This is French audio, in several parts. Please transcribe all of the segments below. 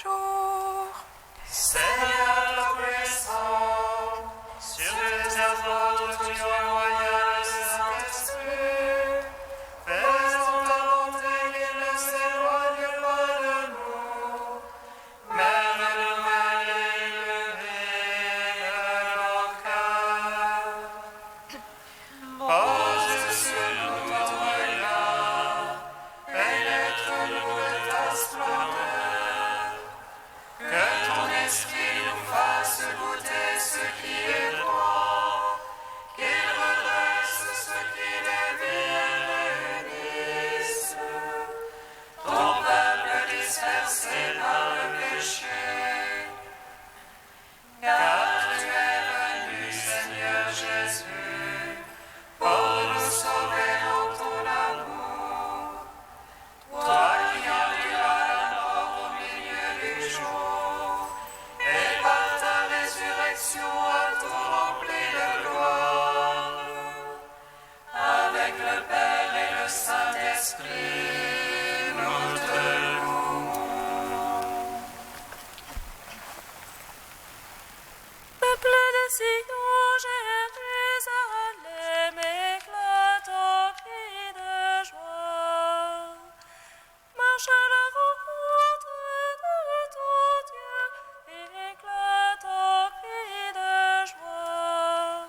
jours. Seigneur puissant, sur les œuvres de ton royal Saint-Esprit, fais en ta bonté qu'il ne s'éloigne pas de nous, mais renouvelle et illumine nos cœurs. Pose sur nous ton regard, pénètre-nous de ta splendeur, que ton esprit nous fasse goûter ce qui est droit, qu'il redresse ce qui dévie et réunisse ton peuple dispersé par le péché. Car tu es venu, Seigneur Jésus, pour nous sauver dans ton amour. Toi qui enduras la mort au milieu du jour, et par ta résurrection à tout rempli de gloire, avec le Père et le Saint-Esprit, nous te louons. Peuple de Sion, Jérusalem, éclate en cris de joie. Marche à la rencontre de ton Dieu, éclate en cris de joie.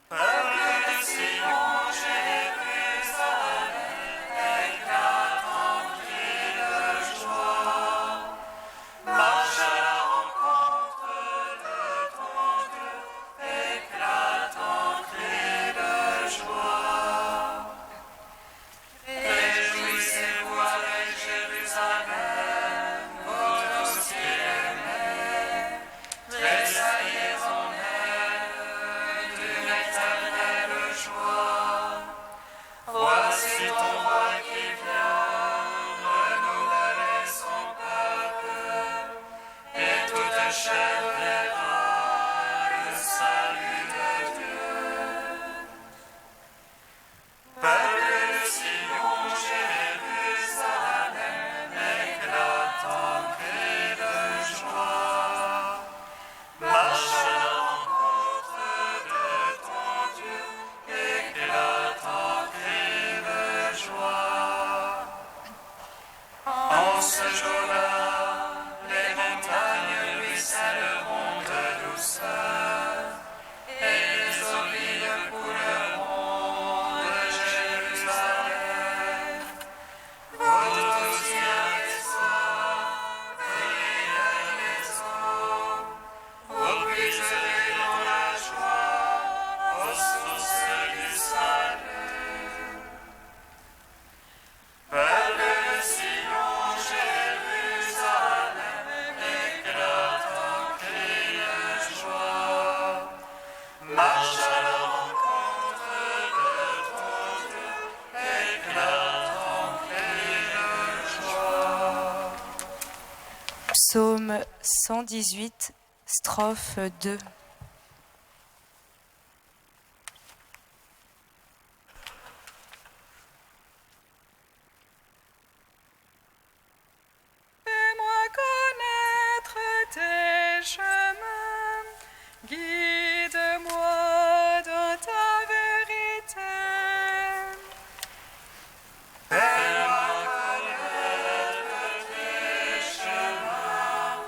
Peuple de Sion, Jérusalem, éclate en cris de joie. Marche à la rencontre de ton Dieu, éclate en cris de joie. Réjouissez-vous avec Jérusalem, votre ciel aimé, tressaillez en elle d'une éternelle joie. Voici ton roi qui vient, renouveler son peuple, et toute chair verra le salut de Dieu. Peuple de Sion, Jérusalem, éclate en cris de joie. Marche à la rencontre de ton Dieu, éclate en cris de joie. En ce jour-là, les montagnes ruisselleront de douceur, et les olives couleront de Jérusalem. Vous tous qui avez soif, venez à les eaux, vous puiserez dans la joie aux sources du salut. Peuple de Sion, Jérusalem, éclate en cris de joie. Marche à la rencontre de ton Dieu, éclate en cris de joie. Psaume 118, strophe 2. Fais-moi connaître tes chemins, guide-moi dans ta vérité. Fais-moi connaître tes chemins,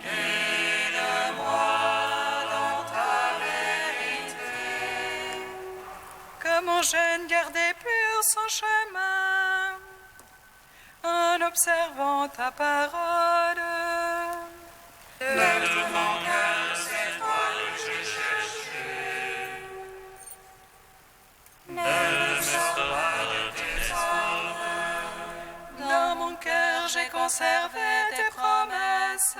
guide-moi dans ta vérité. Que mon jeune gardait pur son chemin, en observant ta parole. De tout mon cœur, c'est toi que je cherchais. Ne me sors pas de tes ordres. Dans mon cœur, j'ai conservé tes promesses,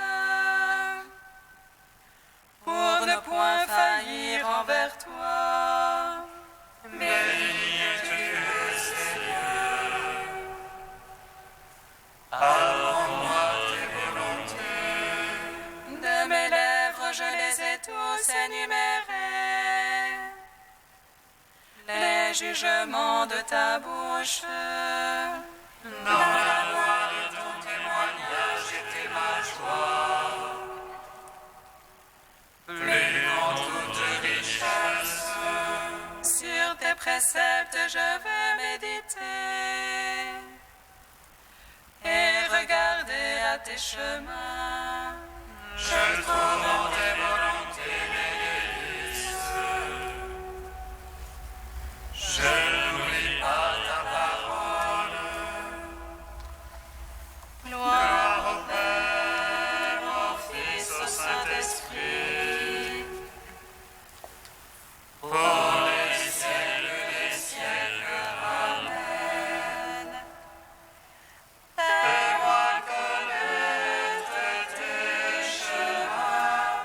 pour ne point faillir envers toi. Béni es-tu, Seigneur. Apprends-moi tes volontés. De mes lèvres, je les ai tous énumérés. Les jugements de ta bouche. Dans la loi de ton témoignage et préceptes je veux méditer et regarder à tes chemins. Je trouve en tes volontés mes délices. Je n'oublie pas ta parole. Gloire au Père, au Fils, au Saint-Esprit, pour les siècles des siècles. Amen. Fais-moi connaître tes chemins,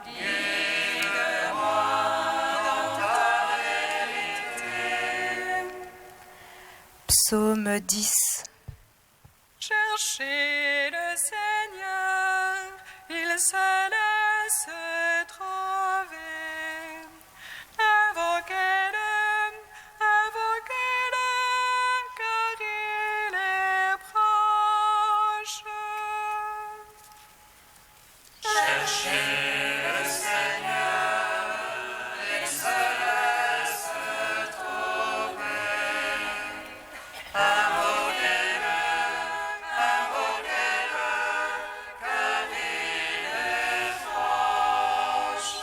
guide-moi dans ta vérité. Psaume 10. Cherchez le Seigneur, il se laisse trouver. Invoquez-le, invoquez-le, car il est proche. Cherchez le Seigneur, il se laisse trouver. Invoquez-le, invoquez-le, car il est proche.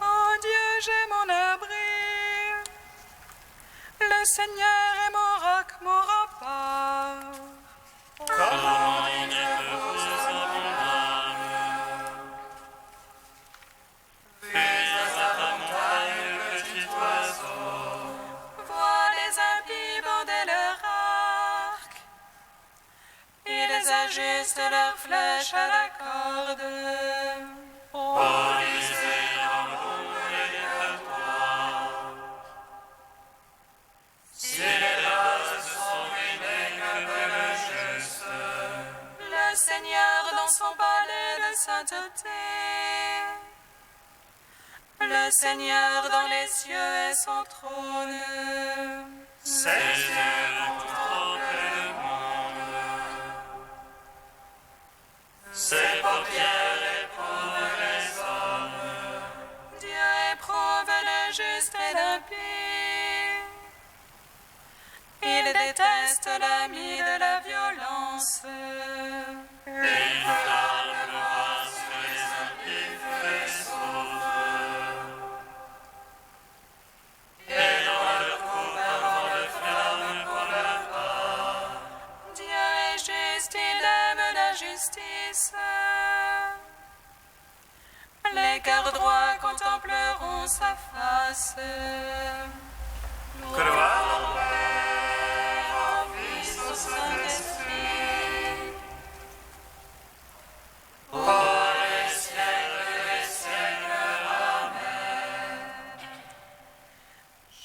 Oh Dieu, j'ai mon abri. Le Seigneur est mon roc, mon rempart. Comment il est heureux à mon âme. Fais à ta montagne, petit oiseau. Vois les impies bander leur arc. Ils ajustent leurs flèches à la corde. Polisés en l'ombre et l'écartoir. Si les bases sont ruinées, que peut le juste. Le Seigneur dans son palais de sainteté. Le Seigneur dans les cieux est son trône. Ses yeux ont trempé le monde. Ses paupières éprouvent les hommes. Dieu éprouve le juste et l'impie. Il déteste l'ami de la violence. Il flamme le voir que les impies fait souffre. Et dans leur coupe un vent de flamme pour leur part. Dieu est juste, il aime la justice. Les cœurs droits contempleront sa face. Gloire au Père, au Fils, au Saint-Esprit, pour les siècles des siècles. Amen.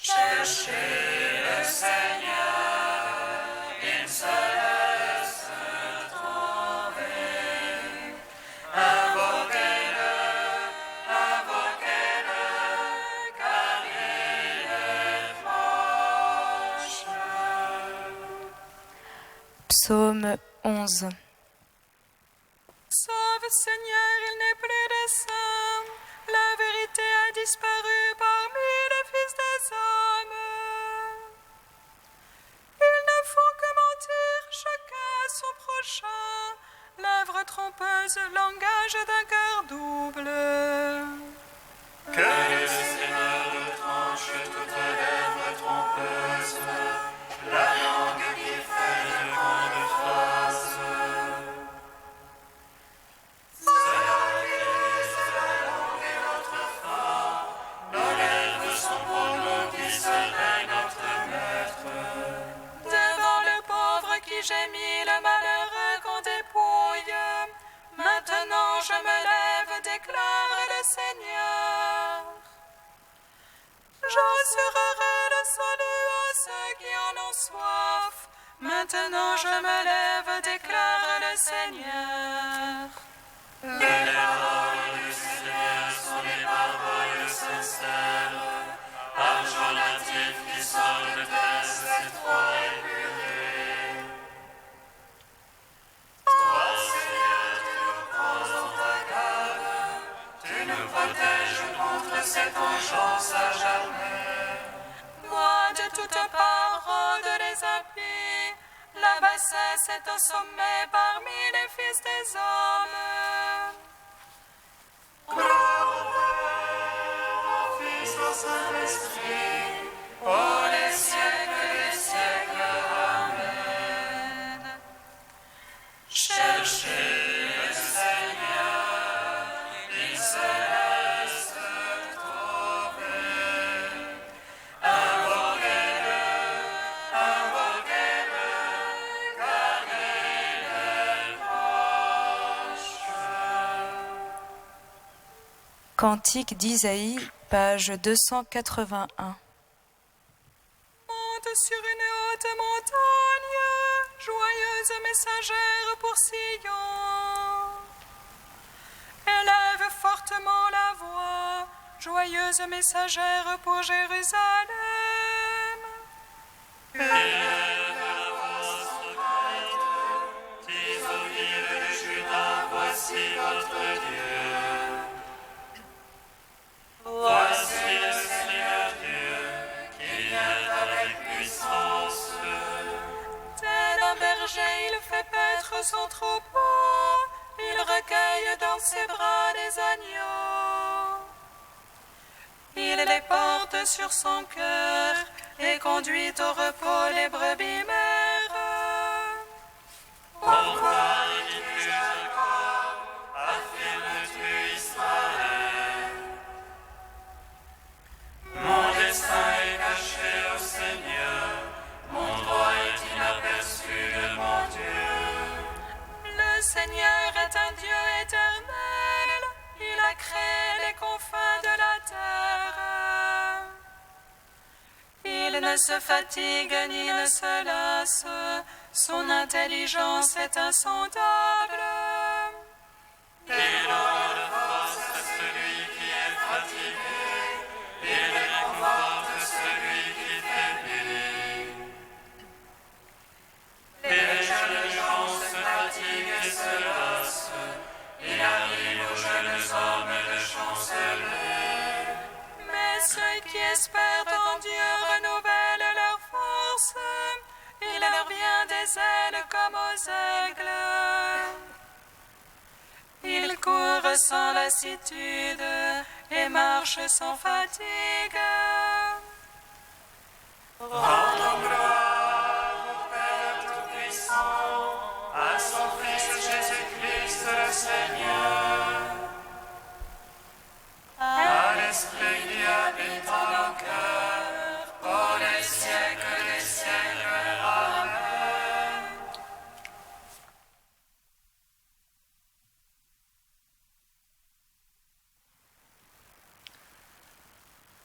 Cherchez le Seigneur, il se laisse trouver. Invoquez-le, invoquez-le, car il est proche. Psaume 11. Sauve Seigneur, il n'est plus de saint. La vérité a disparu parmi les fils des hommes. Ils ne font que mentir, chacun à son prochain. Lèvres trompeuses, langage d'un cœur double. Que le Seigneur tranche toute lèvre trompeuse, la langue qui fait de grandes phrases. Cela utilise la langue et notre fort, nos lèvres sont pour nous qui serait notre maître. Devant le pauvre qui gémit, le malheureux qu'on dépouille. Maintenant je me lève, déclare le Seigneur. J'assurerai le salut à ceux qui en ont soif. Maintenant je me lève, déclare le Seigneur. Les paroles du Seigneur sont des paroles sincères, argent natif qui sort de terre étroit et purée. Toi, Seigneur, tu nous prends en ta garde, tu nous protèges contre cette vengeance à jamais. Moi la bassesse est au sommet parmi les fils des hommes. Gloire au Père, au Fils, au Saint-Esprit, pour les siècles des siècles. Amen. Cherchez le Seigneur, il se laisse trouver. Invoquez-le, car il est proche. Cantique d'Isaïe, page 281. Monte sur une haute montagne, joyeuse messagère pour Sion. Élève fortement la voix, joyeuse messagère pour Jérusalem. Élève la voix sur Christ, dis aux villes de Juda, voici votre Dieu. Voici le Seigneur Dieu, qui vient avec puissance. Tel un berger, il fait paître son troupeau, il recueille dans ses bras les agneaux. Il les porte sur son cœur et conduit au repos les brebis mères. Pourquoi dis-tu Jacob, affirmes-tu Israël? Mon destin est caché au Seigneur, mon droit est inaperçu de mon Dieu. Le Seigneur est un Dieu éternel, il a créé les confins de la terre. Il ne se fatigue ni ne se lasse, son intelligence est insondable. Il donne force à celui qui est fatigué, il réconforte celui qui faiblit. Les jeunes gens se fatiguent et se lassent, il arrive aux jeunes hommes de chanceler. Mais ceux qui espèrent en Dieu renouvellent leur force, il leur vient des ailes comme aux aigles. Ils courent sans lassitude et marchent sans fatigue. Rendons gloire au Père Tout-Puissant, à son Fils Jésus-Christ le Seigneur, à l'Esprit qui habite en nos cœurs, pour les siècles des siècles. Amen.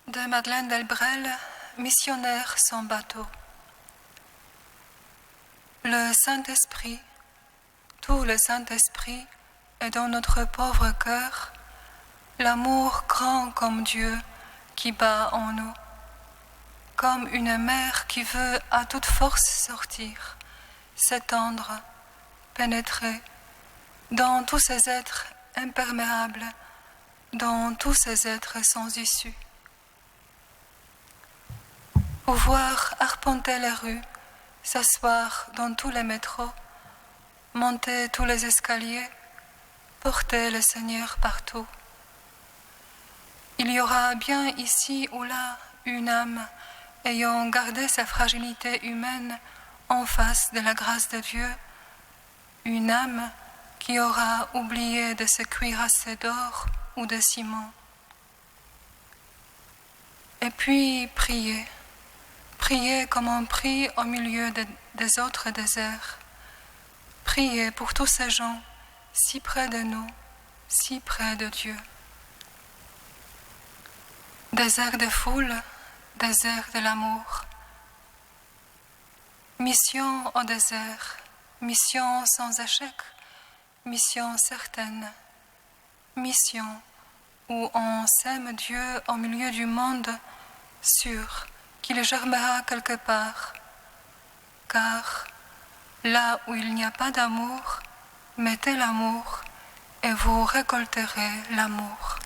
De Madeleine Delbrel, missionnaire sans bateau. Le Saint-Esprit, tout le Saint-Esprit est dans notre pauvre cœur, l'amour grand comme Dieu qui bat en nous, comme une mer qui veut à toute force sortir, s'étendre, pénétrer dans tous ces êtres imperméables, dans tous ces êtres sans issue. Pouvoir arpenter les rues, s'asseoir dans tous les métros, monter tous les escaliers, porter le Seigneur partout. Il y aura bien ici ou là une âme ayant gardé sa fragilité humaine en face de la grâce de Dieu, une âme qui aura oublié de se cuirasser d'or ou de ciment. Et puis prier. Priez comme on prie au milieu des autres déserts. Priez pour tous ces gens si près de nous, si près de Dieu. Désert de foule, désert de l'amour. Mission au désert, mission sans échec, mission certaine. Mission où on sème Dieu au milieu du monde, sûr qu'il germera quelque part, car là où il n'y a pas d'amour, mettez l'amour et vous récolterez l'amour.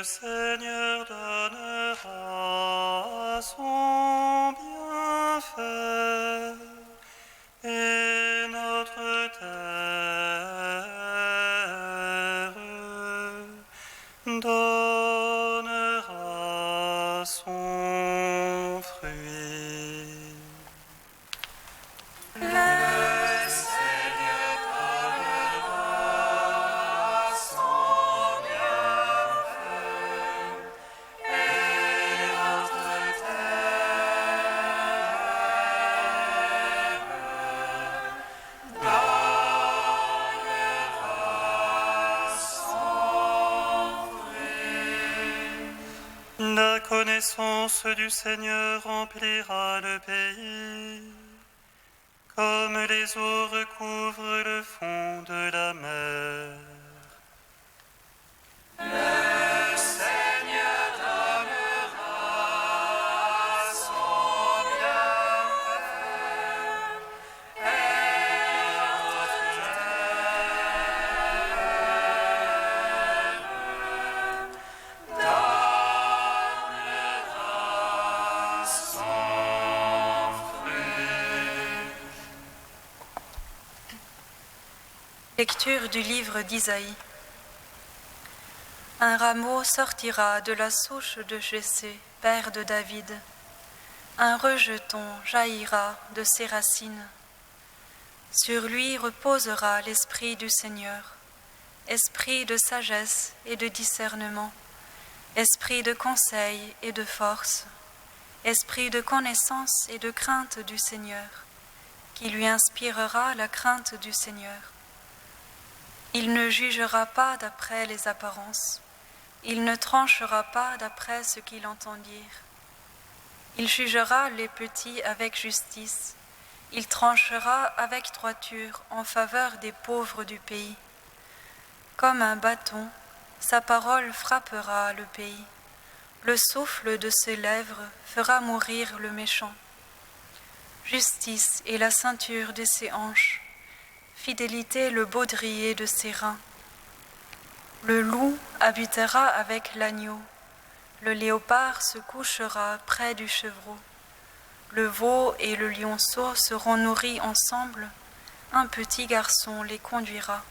Seigneur donnera son bienfait et notre terre donnera son fruit. La connaissance du Seigneur remplira le pays, comme les eaux recouvrent le fond de la mer. Le Seigneur donnera son bienfait et notre terre donnera son fruit. Lecture du livre d'Isaïe. Un rameau sortira de la souche de Jessé, père de David. Un rejeton jaillira de ses racines. Sur lui reposera l'esprit du Seigneur, esprit de sagesse et de discernement, esprit de conseil et de force, esprit de connaissance et de crainte du Seigneur, qui lui inspirera la crainte du Seigneur. Il ne jugera pas d'après les apparences, il ne tranchera pas d'après ce qu'il entend dire. Il jugera les petits avec justice, il tranchera avec droiture en faveur des pauvres du pays. Comme un bâton, sa parole frappera le pays. Le souffle de ses lèvres fera mourir le méchant. Justice est la ceinture de ses hanches, fidélité le baudrier de ses reins. Le loup habitera avec l'agneau, le léopard se couchera près du chevreau. Le veau et le lionceau seront nourris ensemble, un petit garçon les conduira.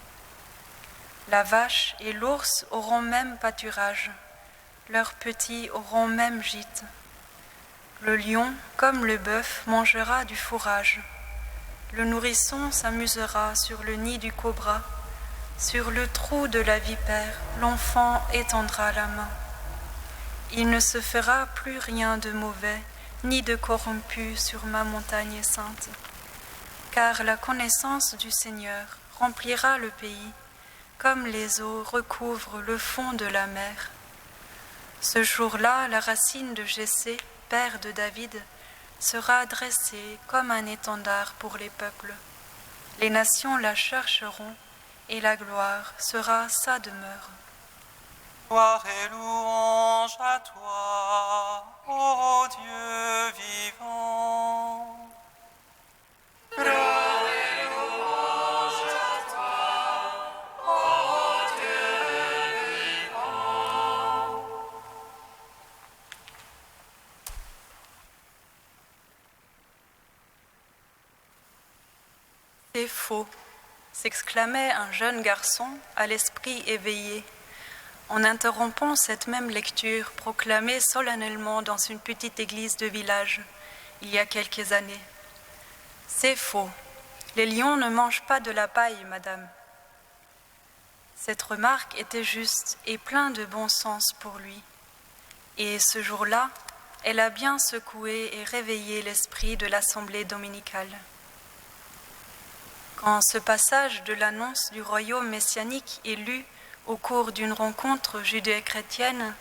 La vache et l'ours auront même pâturage, leurs petits auront même gîte. Le lion, comme le bœuf, mangera du fourrage. Le nourrisson s'amusera sur le nid du cobra. Sur le trou de la vipère, l'enfant étendra la main. Il ne se fera plus rien de mauvais, ni de corrompu sur ma montagne sainte. Car la connaissance du Seigneur remplira le pays, comme les eaux recouvrent le fond de la mer. Ce jour-là, la racine de Jessé, père de David, sera dressée comme un étendard pour les peuples. Les nations la chercheront, et la gloire sera sa demeure. Gloire et louange à toi, ô Dieu vivant. Gloire et louange à toi, ô Dieu vivant. C'est faux, s'exclamait un jeune garçon à l'esprit éveillé, en interrompant cette même lecture proclamée solennellement dans une petite église de village, il y a quelques années. C'est faux, les lions ne mangent pas de la paille, madame. Cette remarque était juste et pleine de bon sens pour lui. Et ce jour-là, elle a bien secoué et réveillé l'esprit de l'assemblée dominicale. Quand ce passage de l'annonce du royaume messianique est lu au cours d'une rencontre judéo-chrétienne,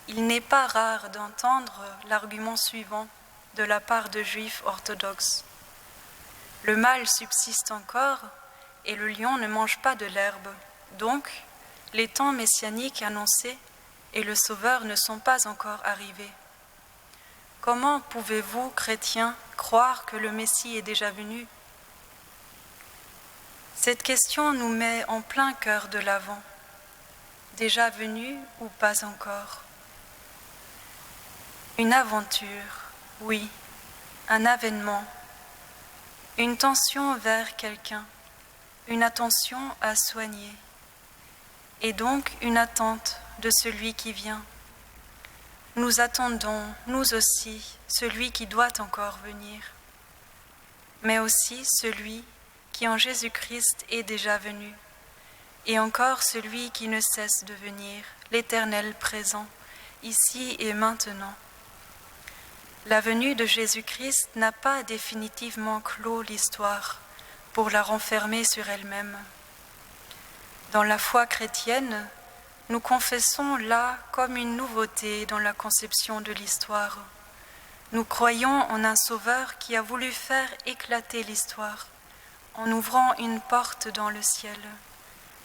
il n'est pas rare d'entendre l'argument suivant de la part de juifs orthodoxes. Le mal subsiste encore et le lion ne mange pas de l'herbe. Donc, les temps messianiques annoncés et le Sauveur ne sont pas encore arrivés. Comment pouvez-vous, chrétiens, croire que le Messie est déjà venu ? Cette question nous met en plein cœur de l'Avent. déjà venu ou pas encore. Une aventure, oui, un avènement, une tension vers quelqu'un, une attention à soigner, et donc une attente de celui qui vient. Nous attendons, nous aussi, celui qui doit encore venir, mais aussi celui qui en Jésus-Christ est déjà venu, et encore celui qui ne cesse de venir, l'Éternel présent, ici et maintenant. La venue de Jésus-Christ n'a pas définitivement clos l'histoire pour la renfermer sur elle-même. Dans la foi chrétienne, nous confessons là comme une nouveauté dans la conception de l'histoire. Nous croyons en un Sauveur qui a voulu faire éclater l'histoire en ouvrant une porte dans le ciel,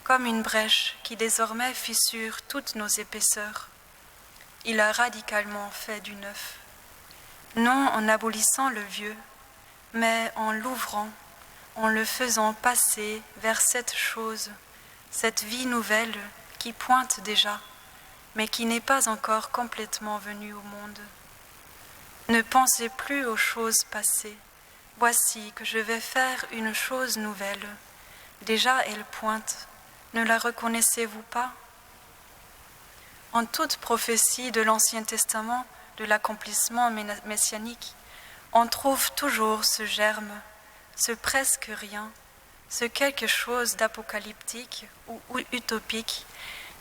comme une brèche qui désormais fissure toutes nos épaisseurs. Il a radicalement fait du neuf, non en abolissant le vieux, mais en l'ouvrant, en le faisant passer vers cette chose, cette vie nouvelle qui pointe déjà, mais qui n'est pas encore complètement venue au monde. Ne pensez plus aux choses passées. Voici que je vais faire une chose nouvelle. Déjà elle pointe. Ne la reconnaissez-vous pas? En toute prophétie de l'Ancien Testament, de l'accomplissement messianique, on trouve toujours ce germe, ce presque rien, ce quelque chose d'apocalyptique ou utopique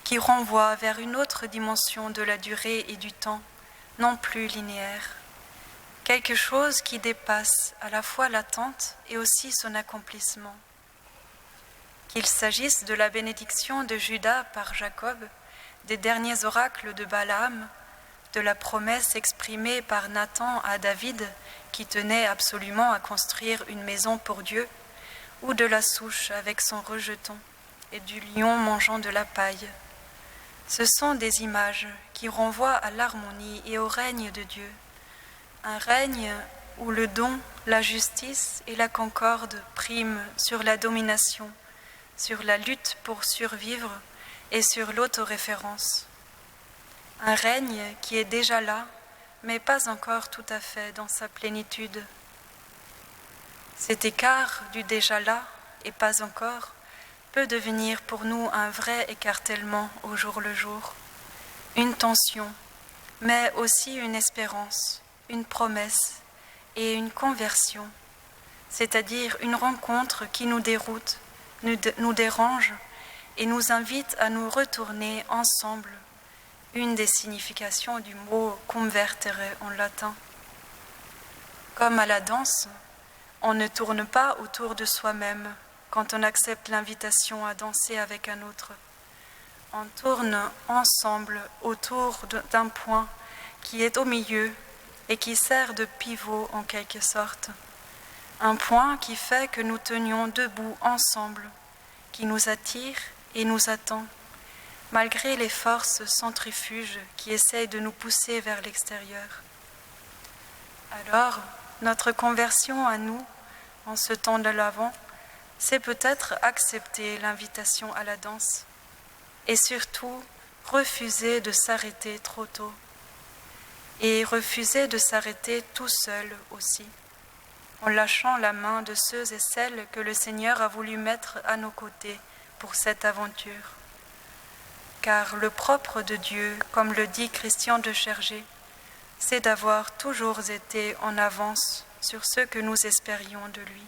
qui renvoie vers une autre dimension de la durée et du temps, non plus linéaire. Quelque chose qui dépasse à la fois l'attente et aussi son accomplissement. Qu'il s'agisse de la bénédiction de Judas par Jacob, des derniers oracles de Balaam, de la promesse exprimée par Nathan à David qui tenait absolument à construire une maison pour Dieu, ou de la souche avec son rejeton et du lion mangeant de la paille. Ce sont des images qui renvoient à l'harmonie et au règne de Dieu, un règne où le don, la justice et la concorde priment sur la domination, sur la lutte pour survivre et sur l'autoréférence. Un règne qui est déjà là, mais pas encore tout à fait dans sa plénitude. Cet écart du déjà là et pas encore peut devenir pour nous un vrai écartèlement au jour le jour, une tension, mais aussi une espérance, une promesse et une conversion, c'est-à-dire une rencontre qui nous déroute, nous dérange et nous invite à nous retourner ensemble, une des significations du mot convertere en latin. Comme à la danse, on ne tourne pas autour de soi-même quand on accepte l'invitation à danser avec un autre. On tourne ensemble autour d'un point qui est au milieu et qui sert de pivot en quelque sorte. Un point qui fait que nous tenions debout ensemble, qui nous attire et nous attend, malgré les forces centrifuges qui essayent de nous pousser vers l'extérieur. Alors, notre conversion à nous, en ce temps de l'Avent, c'est peut-être accepter l'invitation à la danse et surtout refuser de s'arrêter trop tôt et refuser de s'arrêter tout seul aussi, en lâchant la main de ceux et celles que le Seigneur a voulu mettre à nos côtés pour cette aventure. Car le propre de Dieu, comme le dit Christian de Chergé, c'est d'avoir toujours été en avance sur ce que nous espérions de lui.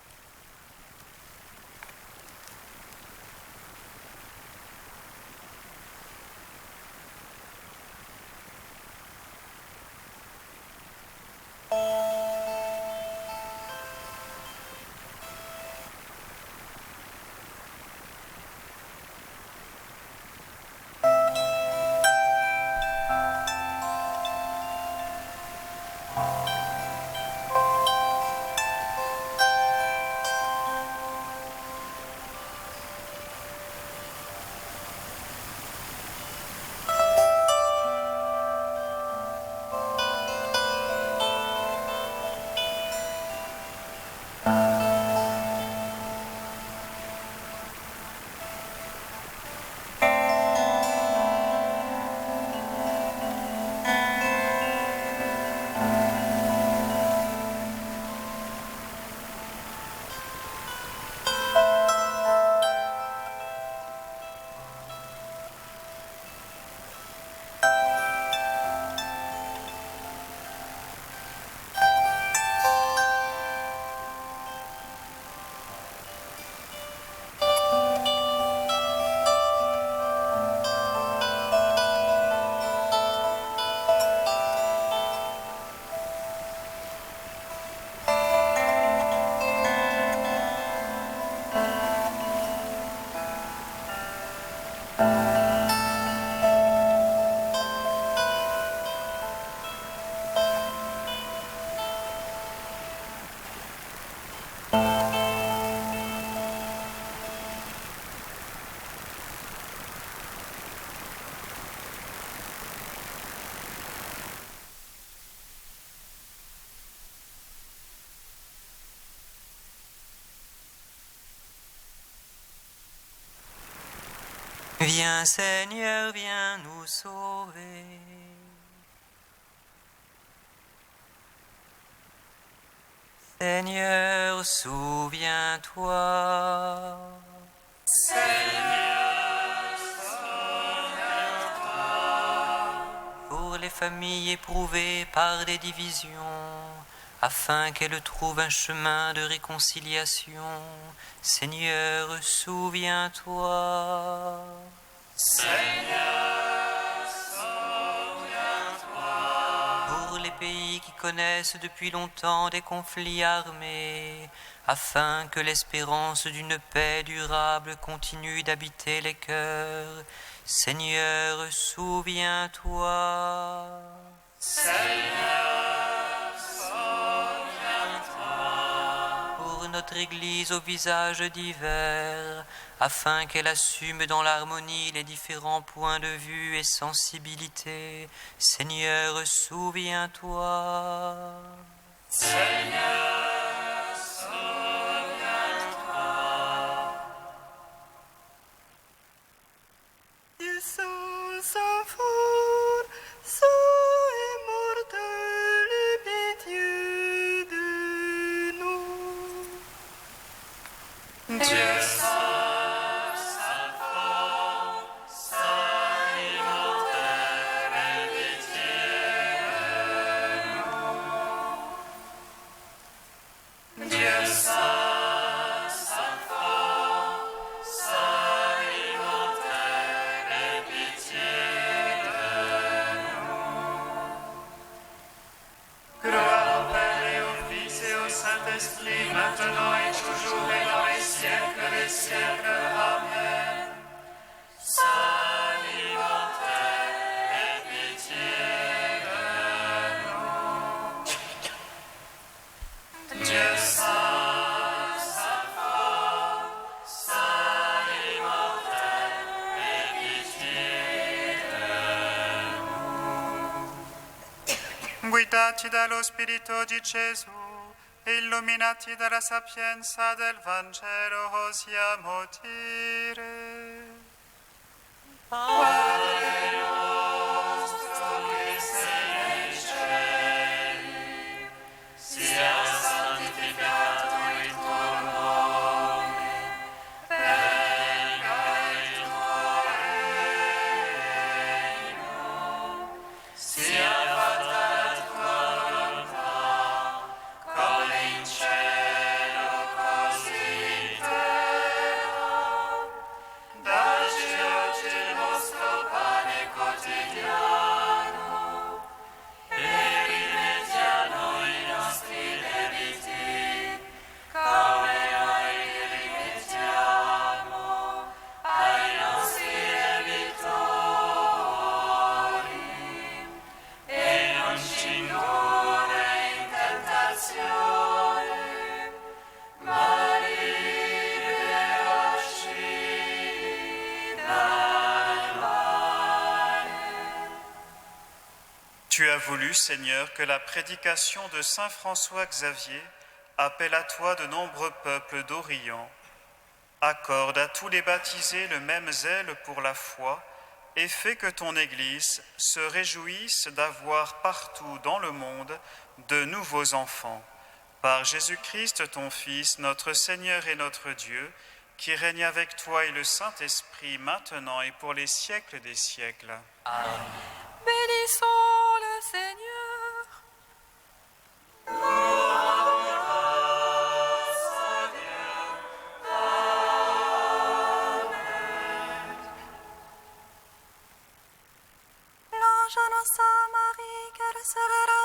Viens Seigneur, viens nous sauver. Seigneur, souviens-toi. Seigneur, souviens-toi. Pour les familles éprouvées par des divisions, afin qu'elles trouvent un chemin de réconciliation, Seigneur, souviens-toi. Seigneur, souviens-toi. Pour les pays qui connaissent depuis longtemps des conflits armés, afin que l'espérance d'une paix durable continue d'habiter les cœurs, Seigneur, souviens-toi. Seigneur, souviens-toi. Pour notre Église au visage divers, afin qu'elle assume dans l'harmonie les différents points de vue et sensibilités, Seigneur, souviens-toi. Seigneur, souviens-toi. Iisus sans faute, saint et mortel, aie pitié de nous. Dieu saint, saint fort, saint immortel, aie pitié de nous. Dieu saint, saint fort, saint immortel, aie pitié de nous. Gloire au Père et au Fils et au Saint-Esprit, maintenant et toujours et dans les siècles des siècles. Amen. Saint immortel, aie pitié de nous. Dieu saint, saint fort, saint immortel, aie pitié Guidati dallo Spirito di Gesù e illuminati dalla sapienza del Vangelo, osiamo dire: Padre nostro che sei nei cieli, sia santificato il tuo nome, venga il tuo regno, sia fatta la tua volontà, come in cielo così in terra. Dacci oggi il nostro pane quotidiano e rimetti a noi i nostri debiti, come noi li rimettiamo ai nostri debitori, e non ci indurre in tentazione, ma liberaci dal male. Tu as voulu, Seigneur, que la prédication de saint François Xavier appelle à toi de nombreux peuples d'Orient. Accorde à tous les baptisés le même zèle pour la foi et fais que ton Église se réjouisse d'avoir partout dans le monde de nouveaux enfants. Par Jésus-Christ, ton Fils, notre Seigneur et notre Dieu, qui règne avec toi et le Saint-Esprit maintenant et pour les siècles des siècles. Bénissons le Seigneur. L'ange annonça à Marie qu'elle serait la